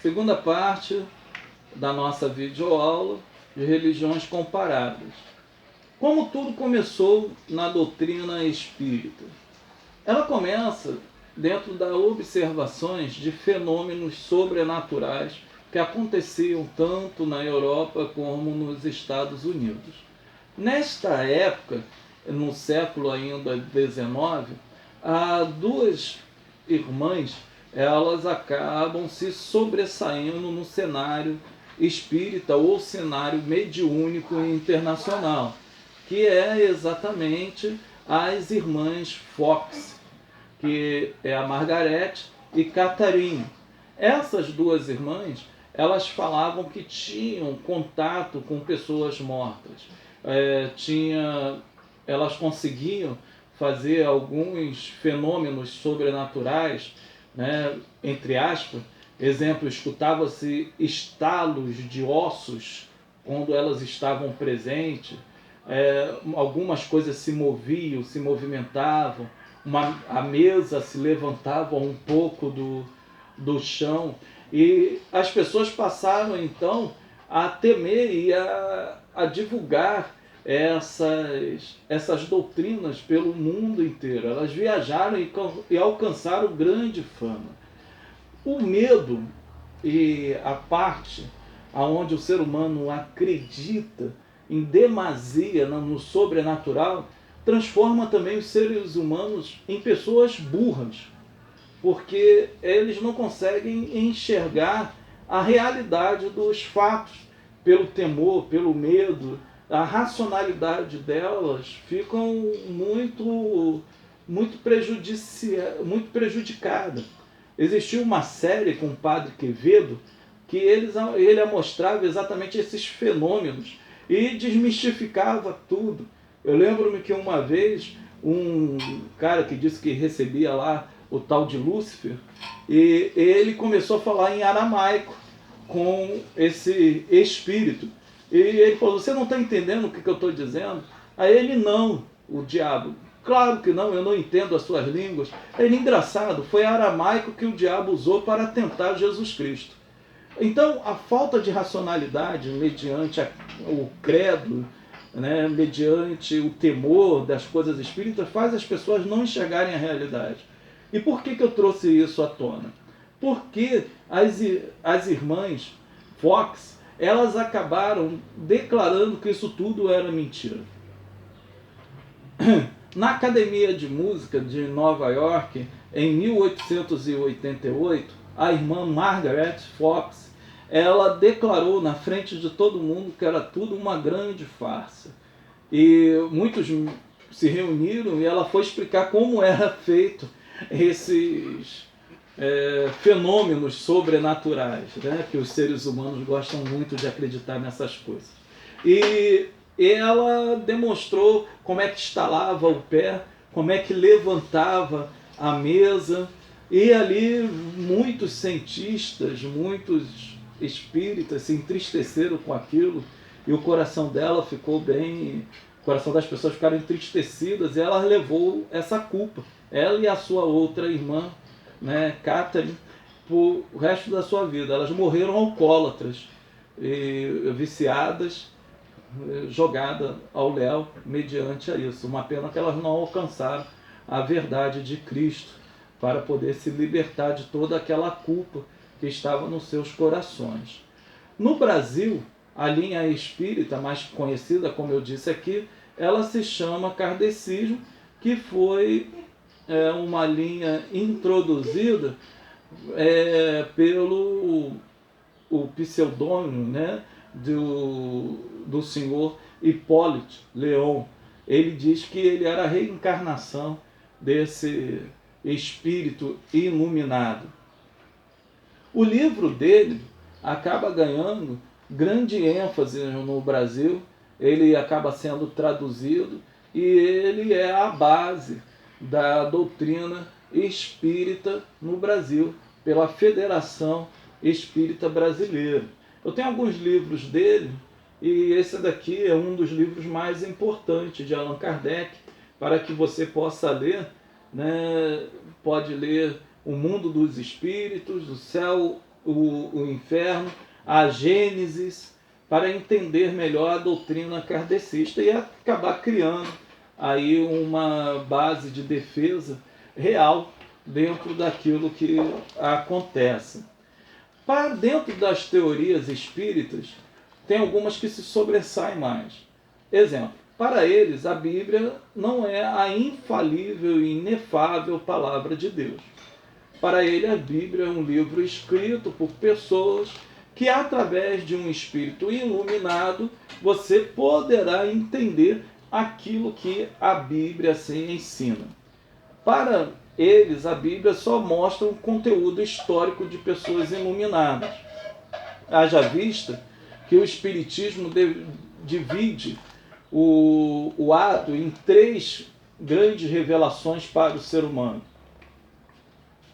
Segunda parte da nossa videoaula de religiões comparadas. Como tudo começou na doutrina espírita? Ela começa dentro das observações de fenômenos sobrenaturais que aconteciam tanto na Europa como nos Estados Unidos. Nesta época, no século ainda XIX, há duas irmãs, elas acabam se sobressaindo no cenário espírita ou cenário mediúnico internacional, que é exatamente as irmãs Fox, que é a Margaret e Catherine. Essas duas irmãs, elas falavam que tinham contato com pessoas mortas. Elas conseguiam fazer alguns fenômenos sobrenaturais, né, entre aspas. Exemplo, escutava-se estalos de ossos quando elas estavam presentes. Algumas coisas se moviam, se movimentavam. A mesa se levantava um pouco do chão. E as pessoas passaram então a temer e a divulgar essas doutrinas pelo mundo inteiro. Elas viajaram e alcançaram grande fama. O medo e a parte onde o ser humano acredita em demasia no sobrenatural transforma também os seres humanos em pessoas burras, porque eles não conseguem enxergar a realidade dos fatos. Pelo temor, pelo medo, a racionalidade delas ficam muito prejudicada. Existiu uma série com o Padre Quevedo que ele mostrava exatamente esses fenômenos e desmistificava tudo. Eu lembro-me que uma vez um cara que disse que recebia lá o tal de Lúcifer, e ele começou a falar em aramaico com esse espírito. E ele falou: você não está entendendo o que eu estou dizendo? Aí ele: não, o diabo. Claro que não, eu não entendo as suas línguas. Ele: engraçado, foi aramaico que o diabo usou para tentar Jesus Cristo. Então, a falta de racionalidade mediante o credo, né, mediante o temor das coisas espíritas, faz as pessoas não enxergarem a realidade. E por que eu trouxe isso à tona? Porque as irmãs Fox, elas acabaram declarando que isso tudo era mentira. Na Academia de Música de Nova York, em 1888, a irmã Margaret Fox, ela declarou na frente de todo mundo que era tudo uma grande farsa. E muitos se reuniram e ela foi explicar como era feito esses fenômenos sobrenaturais, né? Que os seres humanos gostam muito de acreditar nessas coisas. E ela demonstrou como é que estalava o pé, como é que levantava a mesa, e ali muitos cientistas, muitos espíritas se entristeceram com aquilo, e o coração dela ficou bem, o coração das pessoas ficaram entristecidas, e ela levou essa culpa, ela e a sua outra irmã, né, Catherine, por o resto da sua vida. Elas morreram alcoólatras, viciadas, jogada ao léu mediante a isso. Uma pena que elas não alcançaram a verdade de Cristo para poder se libertar de toda aquela culpa que estava nos seus corações. No Brasil, a linha espírita mais conhecida, como eu disse aqui, ela se chama kardecismo, que foi uma linha introduzida pelo o pseudônimo, né, do senhor Hipólito Leon. Ele diz que ele era a reencarnação desse espírito iluminado. O livro dele acaba ganhando grande ênfase no Brasil, ele acaba sendo traduzido e ele é a base da doutrina espírita no Brasil, pela Federação Espírita Brasileira. Eu tenho alguns livros dele, e esse daqui é um dos livros mais importantes de Allan Kardec, para que você possa ler, né? Pode ler O Mundo dos Espíritos, O Céu o inferno, a Gênesis, para entender melhor a doutrina kardecista e acabar criando aí uma base de defesa real dentro daquilo que acontece. Para dentro das teorias espíritas, tem algumas que se sobressaem mais. Exemplo, para eles a Bíblia não é a infalível e inefável palavra de Deus. Para ele a Bíblia é um livro escrito por pessoas que através de um espírito iluminado você poderá entender aquilo que a Bíblia assim ensina. Para eles, a Bíblia só mostra o conteúdo histórico de pessoas iluminadas. Haja vista que o Espiritismo divide o ato em 3 grandes revelações para o ser humano.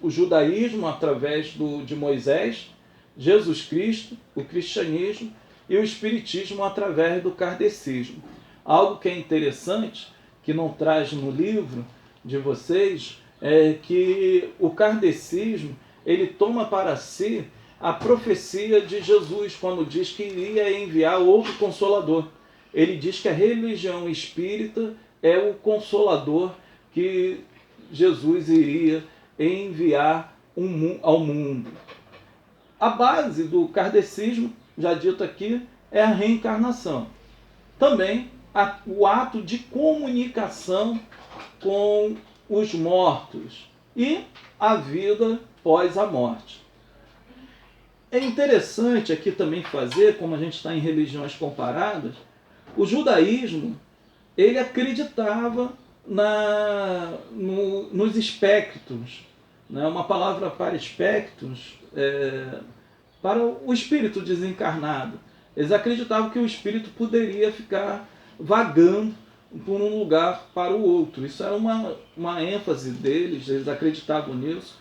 O judaísmo, através de Moisés, Jesus Cristo, o cristianismo, e o espiritismo através do kardecismo. Algo que é interessante, que não traz no livro de vocês, é que o kardecismo ele toma para si a profecia de Jesus, quando diz que iria enviar outro consolador. Ele diz que a religião espírita é o consolador que Jesus iria enviar ao mundo. A base do kardecismo, já dito aqui, é a reencarnação. Também o ato de comunicação com os mortos e a vida pós a morte. É interessante aqui também fazer, como a gente está em religiões comparadas, o judaísmo ele acreditava nos espectros, né? Uma palavra para espectros, para o espírito desencarnado. Eles acreditavam que o espírito poderia ficar vagando por um lugar para o outro. Isso era uma ênfase deles, eles acreditavam nisso.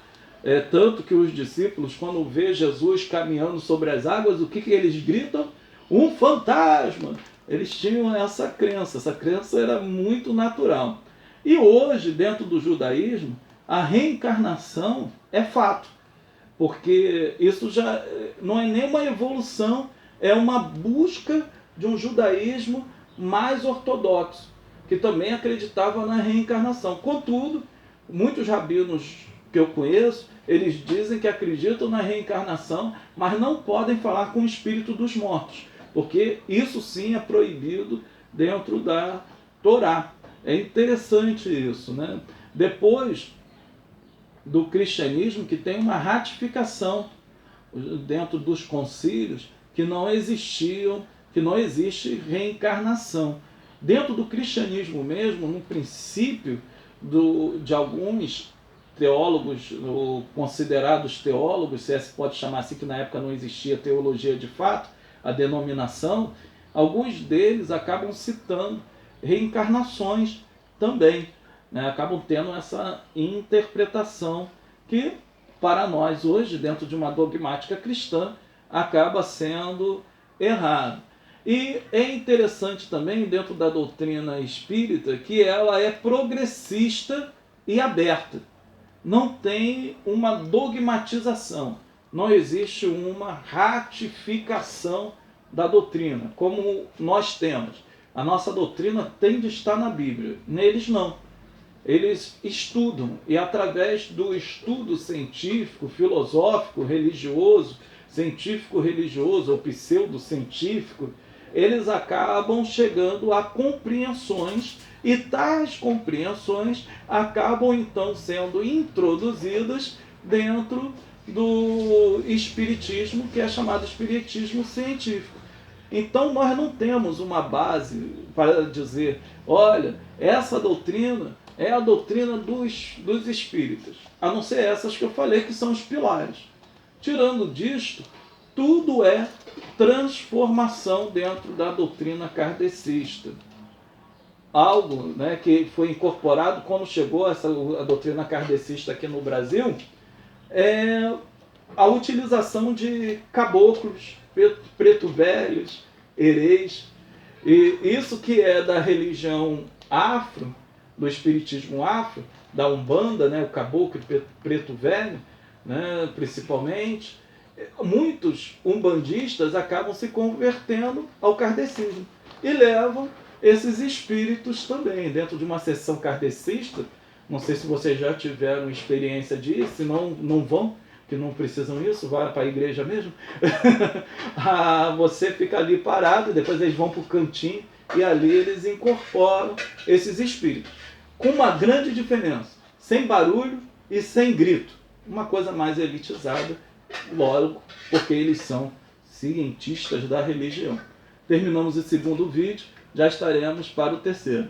Tanto que os discípulos, quando vê Jesus caminhando sobre as águas, o que eles gritam? Um fantasma! Eles tinham essa crença era muito natural. E hoje, dentro do judaísmo, a reencarnação é fato, porque isso já não é nem uma evolução, é uma busca de um judaísmo mais ortodoxo, que também acreditava na reencarnação. Contudo, muitos rabinos que eu conheço, eles dizem que acreditam na reencarnação, mas não podem falar com o espírito dos mortos, porque isso sim é proibido dentro da Torá. É interessante isso, né? Depois do cristianismo, que tem uma ratificação dentro dos concílios que não existe reencarnação. Dentro do cristianismo mesmo, no princípio de alguns teólogos, ou considerados teólogos, se pode chamar assim, que na época não existia teologia de fato, a denominação, alguns deles acabam citando reencarnações também, né? Acabam tendo essa interpretação que, para nós hoje, dentro de uma dogmática cristã, acaba sendo errado. E é interessante também, dentro da doutrina espírita, que ela é progressista e aberta. Não tem uma dogmatização, não existe uma ratificação da doutrina, como nós temos. A nossa doutrina tem de estar na Bíblia, neles não. Eles estudam, e através do estudo científico, filosófico, religioso, científico-religioso ou pseudocientífico, eles acabam chegando a compreensões, e tais compreensões acabam então sendo introduzidas dentro do espiritismo, que é chamado espiritismo científico. Então nós não temos uma base para dizer, olha, essa doutrina é a doutrina dos espíritas, a não ser essas que eu falei que são os pilares. Tirando disto, tudo é transformação dentro da doutrina kardecista. Algo, né, que foi incorporado quando chegou a doutrina kardecista aqui no Brasil, é a utilização de caboclos, preto velhos, hereis. E isso que é da religião afro, do espiritismo afro, da Umbanda, né, o caboclo preto velho, né, principalmente, muitos umbandistas acabam se convertendo ao kardecismo e levam esses espíritos também dentro de uma sessão kardecista. Não sei se vocês já tiveram experiência disso, se não vão, que não precisam isso, vá para a igreja mesmo. Você fica ali parado, depois eles vão para o cantinho e ali eles incorporam esses espíritos. Com uma grande diferença, sem barulho e sem grito. Uma coisa mais elitizada, logo, porque eles são cientistas da religião. Terminamos o segundo vídeo, já estaremos para o terceiro.